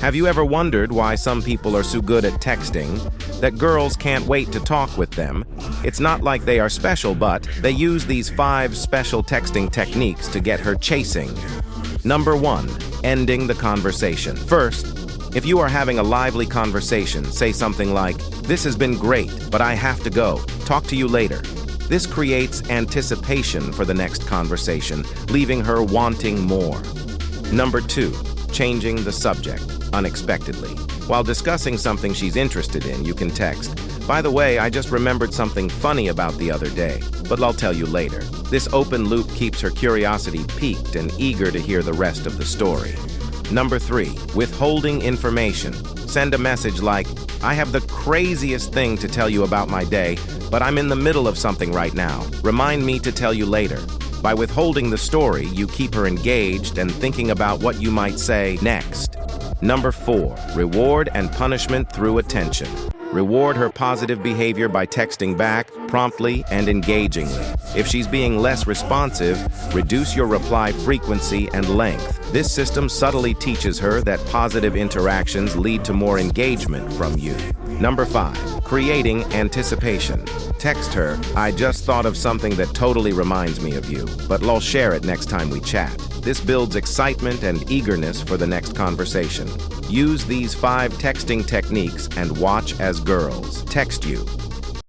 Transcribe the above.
Have you ever wondered why some people are so good at texting that girls can't wait to talk with them? It's not like they are special, but they use these 5 special texting techniques to get her chasing. Number 1, ending the conversation. First, if you are having a lively conversation, say something like, "This has been great, but I have to go. Talk to you later." This creates anticipation for the next conversation, leaving her wanting more. Number 2, changing the subject unexpectedly. While discussing something she's interested in, you can text, "By the way, I just remembered something funny about the other day, but I'll tell you later." This open loop keeps her curiosity piqued and eager to hear the rest of the story. Number 3, withholding information. Send a message like, "I have the craziest thing to tell you about my day, but I'm in the middle of something right now. Remind me to tell you later." By withholding the story, you keep her engaged and thinking about what you might say next. Number 4, reward and punishment through attention. Reward her positive behavior by texting back promptly and engagingly. If she's being less responsive, reduce your reply frequency and length. This system subtly teaches her that positive interactions lead to more engagement from you. Number 5, creating anticipation. Text her, "I just thought of something that totally reminds me of you, but I'll share it next time we chat." This builds excitement and eagerness for the next conversation. Use these 5 texting techniques and watch as girls text you